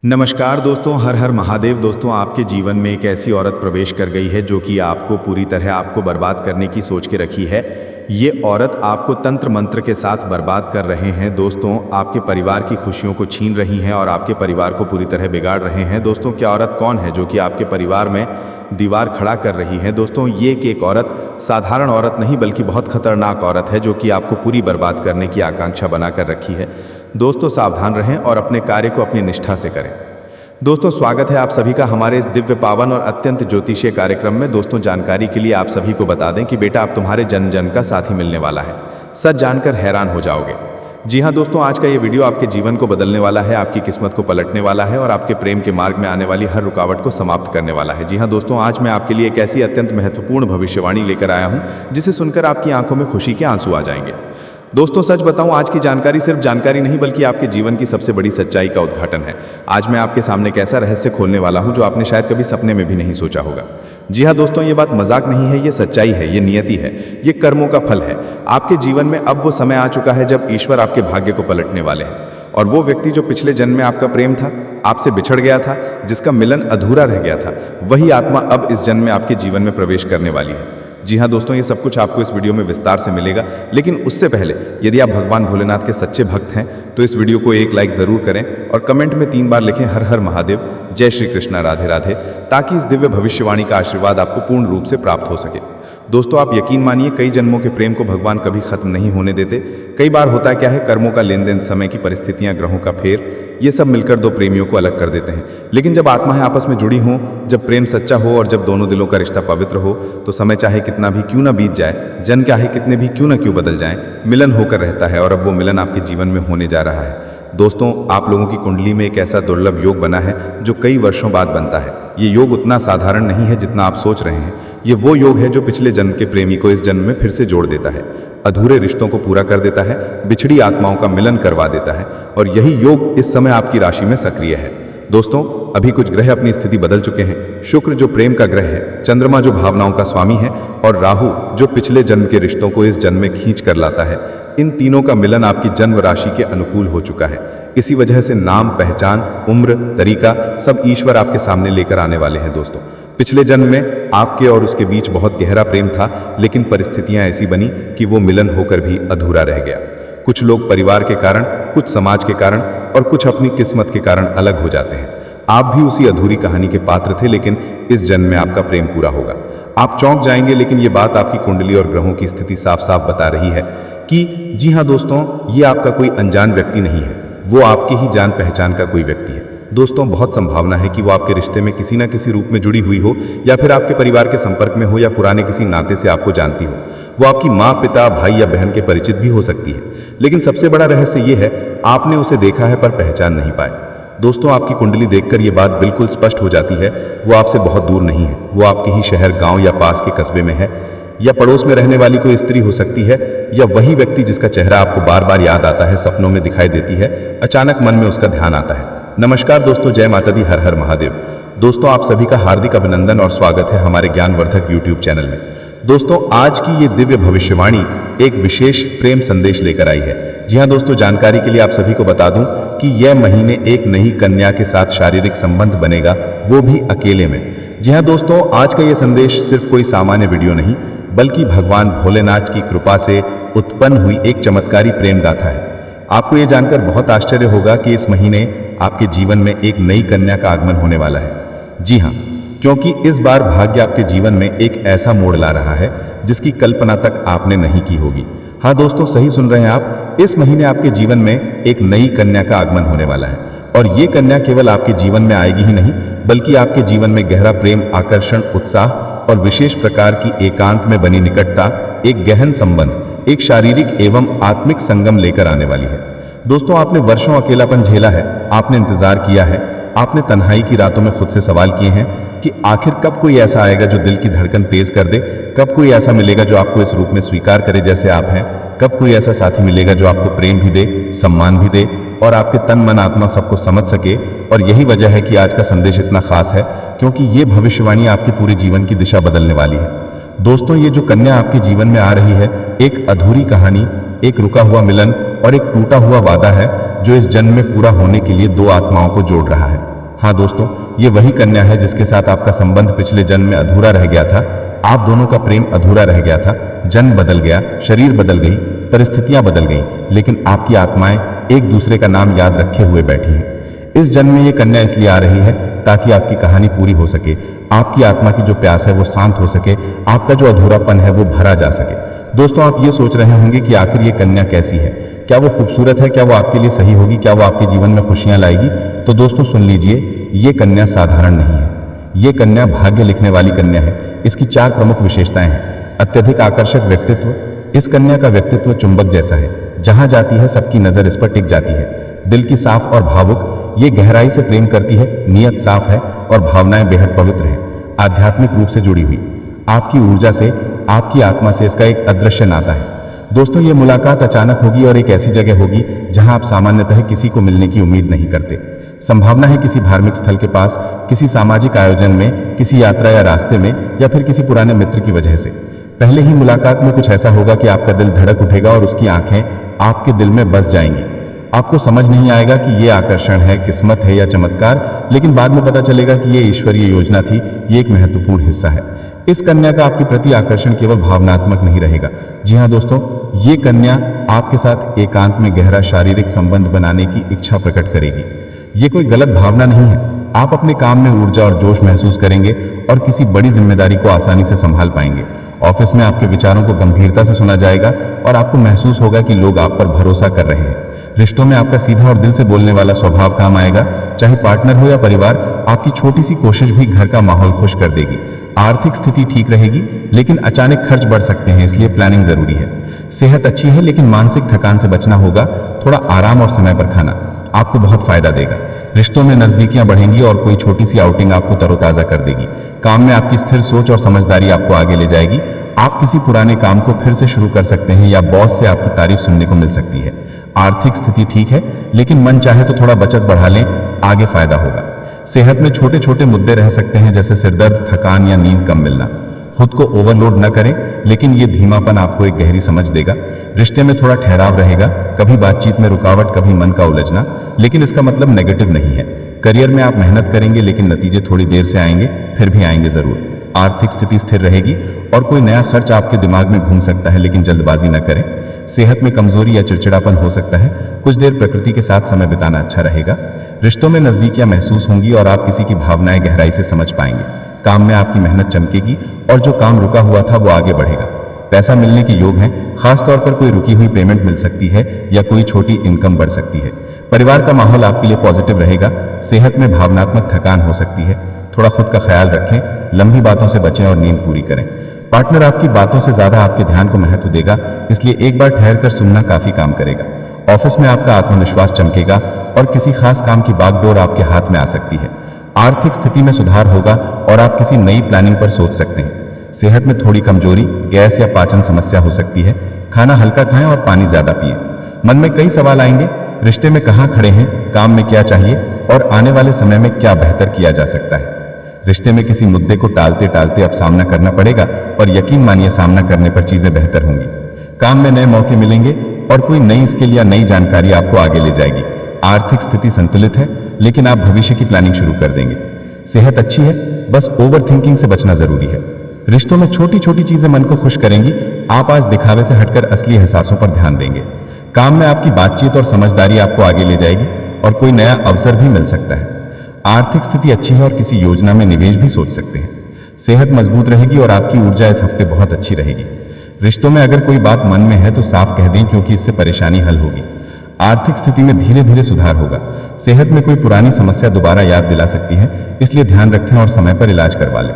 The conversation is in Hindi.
नमस्कार दोस्तों, हर हर महादेव। दोस्तों, आपके जीवन में एक ऐसी औरत प्रवेश कर गई है जो कि आपको पूरी तरह आपको बर्बाद करने की सोच के रखी है। ये औरत आपको तंत्र मंत्र के साथ बर्बाद कर रहे हैं। दोस्तों, आपके परिवार की खुशियों को छीन रही हैं और आपके परिवार को पूरी तरह बिगाड़ रहे हैं। दोस्तों, क्या औरत कौन है जो कि आपके परिवार में दीवार खड़ा कर रही है? दोस्तों, ये एक औरत साधारण औरत नहीं बल्कि बहुत खतरनाक औरत है जो कि आपको पूरी बर्बाद करने की आकांक्षा बना कर रखी है। दोस्तों, सावधान रहें और अपने कार्य को अपनी निष्ठा से करें। दोस्तों, स्वागत है आप सभी का हमारे इस दिव्य पावन और अत्यंत ज्योतिषीय कार्यक्रम में। दोस्तों, जानकारी के लिए आप सभी को बता दें कि बेटा अब तुम्हारे जन्म जन्म का साथी मिलने वाला है। सच जानकर हैरान हो जाओगे। जी हाँ दोस्तों, आज का ये वीडियो आपके जीवन को बदलने वाला है, आपकी किस्मत को पलटने वाला है और आपके प्रेम के मार्ग में आने वाली हर रुकावट को समाप्त करने वाला है। जी हाँ दोस्तों, आज मैं आपके लिए एक ऐसी अत्यंत महत्वपूर्ण भविष्यवाणी लेकर आया हूँ जिसे सुनकर आपकी आंखों में खुशी के आंसू आ जाएंगे। दोस्तों, सच बताऊं, आज की जानकारी सिर्फ जानकारी नहीं बल्कि आपके जीवन की सबसे बड़ी सच्चाई का उद्घाटन है। आज मैं आपके सामने एक ऐसा रहस्य खोलने वाला हूं जो आपने शायद कभी सपने में भी नहीं सोचा होगा। जी हाँ दोस्तों, ये बात मजाक नहीं है, ये सच्चाई है, ये नियति है, ये कर्मों का फल है। आपके जीवन में अब वो समय आ चुका है जब ईश्वर आपके भाग्य को पलटने वाले हैं। और वो व्यक्ति जो पिछले जन्म में आपका प्रेम था, आपसे बिछड़ गया था, जिसका मिलन अधूरा रह गया था, वही आत्मा अब इस जन्म में आपके जीवन में प्रवेश करने वाली है। जी हाँ दोस्तों, ये सब कुछ आपको इस वीडियो में विस्तार से मिलेगा, लेकिन उससे पहले यदि आप भगवान भोलेनाथ के सच्चे भक्त हैं तो इस वीडियो को एक लाइक ज़रूर करें और कमेंट में 3 बार लिखें हर हर महादेव, जय श्री कृष्णा, राधे राधे, ताकि इस दिव्य भविष्यवाणी का आशीर्वाद आपको पूर्ण रूप से प्राप्त हो सके। दोस्तों, आप यकीन मानिए, कई जन्मों के प्रेम को भगवान कभी खत्म नहीं होने देते। कई बार होता क्या है, कर्मों का लेन देन, समय की परिस्थितियां, ग्रहों का फेर, ये सब मिलकर दो प्रेमियों को अलग कर देते हैं। लेकिन जब आत्माएं आपस में जुड़ी हों, जब प्रेम सच्चा हो और जब दोनों दिलों का रिश्ता पवित्र हो, तो समय चाहे कितना भी क्यों ना बीत जाए, जन चाहे कितने भी क्यों ना क्यों बदल जाएं, मिलन होकर रहता है और अब वो मिलन आपके जीवन में होने जा रहा है। दोस्तों, आप लोगों की कुंडली में एक ऐसा दुर्लभ योग बना है जो कई वर्षों बाद बनता है। ये योग उतना साधारण नहीं है जितना आप सोच रहे हैं। ये वो योग है जो पिछले जन्म के प्रेमी को इस जन्म में फिर से जोड़ देता है, अधूरे रिश्तों को पूरा कर देता है, बिछड़ी आत्माओं का मिलन करवा देता है। और यही योग इस समय आपकी राशि में सक्रिय है। दोस्तों, अभी कुछ ग्रह अपनी स्थिति बदल चुके हैं। शुक्र जो प्रेम का ग्रह है, चंद्रमा जो भावनाओं का स्वामी है और राहु जो पिछले जन्म के रिश्तों को इस जन्म में खींच कर लाता है। इन तीनों का मिलन आपकी जन्म राशि के अनुकूल हो चुका है। इसी वजह से नाम, पहचान, उम्र, तरीका सब ईश्वर आपके सामने लेकर आने वाले हैं। दोस्तों, पिछले जन्म में आपके और उसके बीच बहुत गहरा प्रेम था, लेकिन परिस्थितियां ऐसी बनी कि वो मिलन होकर भी अधूरा रह गया। कुछ लोग परिवार के कारण, कुछ समाज के कारण और कुछ अपनी किस्मत के कारण अलग हो जाते हैं। आप भी उसी अधूरी कहानी के पात्र थे, लेकिन इस जन्म में आपका प्रेम पूरा होगा। आप चौंक जाएंगे, लेकिन ये बात आपकी कुंडली और ग्रहों की स्थिति साफ साफ बता रही है कि जी हाँ दोस्तों, ये आपका कोई अनजान व्यक्ति नहीं है, वो आपकी ही जान पहचान का कोई व्यक्ति है। दोस्तों, बहुत संभावना है कि वो आपके रिश्ते में किसी न किसी रूप में जुड़ी हुई हो, या फिर आपके परिवार के संपर्क में हो, या पुराने किसी नाते से आपको जानती हो। वो आपकी माँ, पिता, भाई या बहन के परिचित भी हो सकती है। लेकिन सबसे बड़ा रहस्य ये है, आपने उसे देखा है पर पहचान नहीं पाए। दोस्तों, आपकी कुंडली देखकर ये बात बिल्कुल स्पष्ट हो जाती है, वो आपसे बहुत दूर नहीं है। वो आपके ही शहर, गाँव या पास के कस्बे में है, या पड़ोस में रहने वाली कोई स्त्री हो सकती है, या वही व्यक्ति जिसका चेहरा आपको बार बार याद आता है, सपनों में दिखाई देती है, अचानक मन में उसका ध्यान आता है। नमस्कार दोस्तों, जय माता दी, हर हर महादेव। दोस्तों, आप सभी का हार्दिक अभिनंदन और स्वागत है हमारे ज्ञानवर्धक यूट्यूब चैनल में। दोस्तों, आज की ये दिव्य भविष्यवाणी एक विशेष प्रेम संदेश लेकर आई है। जी हाँ दोस्तों, जानकारी के लिए आप सभी को बता दूं कि यह महीने एक नई कन्या के साथ शारीरिक संबंध बनेगा, वो भी अकेले में। जी हाँ दोस्तों, आज का ये संदेश सिर्फ कोई सामान्य वीडियो नहीं, बल्कि भगवान भोलेनाथ की कृपा से उत्पन्न हुई एक चमत्कारी प्रेम गाथा है। आपको ये जानकर बहुत आश्चर्य होगा कि इस महीने आपके जीवन में एक नई कन्या का आगमन होने वाला है। जी हाँ, क्योंकि इस बार भाग्य आपके जीवन में एक ऐसा मोड़ ला रहा है जिसकी कल्पना तक आपने नहीं की होगी। हाँ दोस्तों, सही सुन रहे हैं आप, इस महीने आपके जीवन में एक नई कन्या का आगमन होने वाला है। और ये कन्या केवल आपके जीवन में आएगी ही नहीं, बल्कि आपके जीवन में गहरा प्रेम, आकर्षण, उत्साह और विशेष प्रकार की एकांत में बनी निकटता, एक गहन संबंध, एक शारीरिक एवं आत्मिक संगम लेकर आने वाली है। दोस्तों, आपने वर्षों अकेलापन झेला है, आपने इंतजार किया है, आपने तन्हाई की रातों में खुद से सवाल किए हैं कि आखिर कब कोई ऐसा आएगा जो दिल की धड़कन तेज कर दे, कब कोई ऐसा मिलेगा जो आपको इस रूप में स्वीकार करे जैसे आप हैं, कब कोई ऐसा साथी मिलेगा जो आपको प्रेम भी दे, सम्मान भी दे और आपके तन मन आत्मा सबको समझ सके। और यही वजह है कि आज का संदेश इतना खास है, क्योंकि ये भविष्यवाणी आपके पूरे जीवन की दिशा बदलने वाली है। दोस्तों, ये जो कन्या आपके जीवन में आ रही है, एक अधूरी कहानी, एक रुका हुआ मिलन और एक टूटा हुआ वादा है जो इस जन्म में पूरा होने के लिए दो आत्माओं को जोड़ रहा है। हाँ दोस्तों, ये वही कन्या है जिसके साथ आपका संबंध पिछले जन्म में अधूरा रह गया था। आप दोनों का प्रेम अधूरा रह गया था। जन्म बदल गया, शरीर बदल गई, परिस्थितियां बदल गई, लेकिन आपकी आत्माएं एक दूसरे का नाम याद रखे हुए बैठी हैं। इस जन्म में ये कन्या इसलिए आ रही है ताकि आपकी कहानी पूरी हो सके, आपकी आत्मा की जो प्यास है वो शांत हो सके, आपका जो अधूरापन है वो भरा जा सके। दोस्तों, आप ये सोच रहे होंगे कि आखिर ये कन्या कैसी है, क्या वो खूबसूरत है, क्या वो आपके लिए सही होगी, क्या वो आपके जीवन में खुशियां लाएगी। तो दोस्तों सुन लीजिए, ये कन्या साधारण नहीं है। ये कन्या भाग्य लिखने वाली कन्या है। इसकी 4 प्रमुख विशेषताएं हैं। अत्यधिक आकर्षक व्यक्तित्व। इस कन्या का व्यक्तित्व चुंबक जैसा है, जहां जाती है सबकी नजर इस पर टिक जाती है। दिल की साफ और भावुक, ये गहराई से प्रेम करती है, नियत साफ है और भावनाएं बेहद पवित्र हैं। आध्यात्मिक रूप से जुड़ी हुई, आपकी ऊर्जा से, आपकी आत्मा से इसका एक अदृश्य नाता है। दोस्तों, ये मुलाकात अचानक होगी और एक ऐसी जगह होगी जहां आप सामान्यतः किसी को मिलने की उम्मीद नहीं करते। संभावना है किसी धार्मिक स्थल के पास, किसी सामाजिक आयोजन में, किसी यात्रा या रास्ते में, या फिर किसी पुराने मित्र की वजह से। पहले ही मुलाकात में कुछ ऐसा होगा कि आपका दिल धड़क उठेगा और उसकी आंखें आपके दिल में बस जाएंगी। आपको समझ नहीं आएगा कि ये आकर्षण है, किस्मत है या चमत्कार, लेकिन बाद में पता चलेगा कि ये ईश्वरीय योजना थी, ये एक महत्वपूर्ण हिस्सा है। इस कन्या का आपके प्रति आकर्षण केवल भावनात्मक नहीं रहेगा। जी हाँ दोस्तों, ये कन्या आपके साथ एकांत में गहरा शारीरिक संबंध बनाने की इच्छा प्रकट करेगी। ये कोई गलत भावना नहीं है। आप अपने काम में ऊर्जा और जोश महसूस करेंगे और किसी बड़ी जिम्मेदारी को आसानी से संभाल पाएंगे। ऑफिस में आपके विचारों को गंभीरता से सुना जाएगा और आपको महसूस होगा कि लोग आप पर भरोसा कर रहे हैं। रिश्तों में आपका सीधा और दिल से बोलने वाला स्वभाव काम आएगा। चाहे पार्टनर हो या परिवार, आपकी छोटी सी कोशिश भी घर का माहौल खुश कर देगी। आर्थिक स्थिति ठीक रहेगी, लेकिन अचानक खर्च बढ़ सकते हैं, इसलिए प्लानिंग जरूरी है। सेहत अच्छी है, लेकिन मानसिक थकान से बचना होगा। थोड़ा आराम और समय पर खाना आपको बहुत फायदा देगा। रिश्तों में नजदीकियां बढ़ेंगी और कोई छोटी सी आउटिंग आपको तरोताजा कर देगी। काम में आपकी स्थिर सोच और समझदारी आपको आगे ले जाएगी। आप किसी पुराने काम को फिर से शुरू कर सकते हैं या बॉस से आपकी तारीफ सुनने को मिल सकती है। आर्थिक स्थिति ठीक है, लेकिन मन चाहे तो थोड़ा बचत बढ़ा लें, आगे फायदा होगा। सेहत में छोटे छोटे मुद्दे रह सकते हैं, जैसे सिरदर्द, थकान या नींद कम मिलना। खुद को ओवरलोड न करें, लेकिन ये धीमापन आपको एक गहरी समझ देगा। रिश्ते में थोड़ा ठहराव रहेगा, कभी बातचीत में रुकावट, कभी मन का उलझना, लेकिन इसका मतलब नेगेटिव नहीं है। करियर में आप मेहनत करेंगे, लेकिन नतीजे थोड़ी देर से आएंगे, फिर भी आएंगे जरूर। आर्थिक स्थिति स्थिर रहेगी और कोई नया खर्च आपके दिमाग में घूम सकता है, लेकिन जल्दबाजी न करें। सेहत में कमजोरी या चिड़चिड़ापन हो सकता है। कुछ देर प्रकृति के साथ समय बिताना अच्छा रहेगा। रिश्तों में नजदीकियां महसूस होंगी और आप किसी की भावनाएं गहराई से समझ पाएंगे। काम में आपकी मेहनत चमकेगी और जो काम रुका हुआ था वो आगे बढ़ेगा। पैसा मिलने के योग हैं, खासतौर पर कोई रुकी हुई पेमेंट मिल सकती है या कोई छोटी इनकम बढ़ सकती है। परिवार का माहौल आपके लिए पॉजिटिव रहेगा। सेहत में भावनात्मक थकान हो सकती है, थोड़ा खुद का ख्याल रखें, लंबी बातों से बचें और नींद पूरी करें। पार्टनर आपकी बातों से ज्यादा आपके ध्यान को महत्व देगा, इसलिए एक बार ठहर कर सुनना काफी काम करेगा। ऑफिस में आपका आत्मविश्वास चमकेगा और किसी खास काम की बागडोर आपके हाथ में आ सकती है। आर्थिक स्थिति में सुधार होगा और आप किसी नई प्लानिंग पर सोच सकते हैं। सेहत में थोड़ी कमजोरी, गैस या पाचन समस्या हो सकती है। खाना हल्का खाएं और पानी ज्यादा पिएं। मन में कई सवाल आएंगे, रिश्ते में कहाँ खड़े हैं, काम में क्या चाहिए और आने वाले समय में क्या बेहतर किया जा सकता है। रिश्ते में किसी मुद्दे को टालते टालते अब सामना करना पड़ेगा और यकीन मानिए सामना करने पर चीजें बेहतर होंगी। काम में नए मौके मिलेंगे और कोई नई स्किल या नई जानकारी आपको आगे ले जाएगी। आर्थिक स्थिति संतुलित है, लेकिन आप भविष्य की प्लानिंग शुरू कर देंगे। सेहत अच्छी है, बस ओवर थिंकिंग से बचना जरूरी है। रिश्तों में छोटी छोटी चीजें मन को खुश करेंगी। आप आज दिखावे से हटकर असली एहसासों पर ध्यान देंगे। काम में आपकी बातचीत और समझदारी आपको आगे ले जाएगी और कोई नया अवसर भी मिल सकता है। आर्थिक स्थिति अच्छी है और किसी योजना में निवेश भी सोच सकते हैं। सेहत मजबूत रहेगी और आपकी ऊर्जा इस हफ्ते बहुत अच्छी रहेगी। रिश्तों में अगर कोई बात मन में है तो साफ कह दें, क्योंकि इससे परेशानी हल होगी। आर्थिक स्थिति में धीरे धीरे सुधार होगा। सेहत में कोई पुरानी समस्या दोबारा याद दिला सकती है, इसलिए ध्यान रखें और समय पर इलाज करवा लें।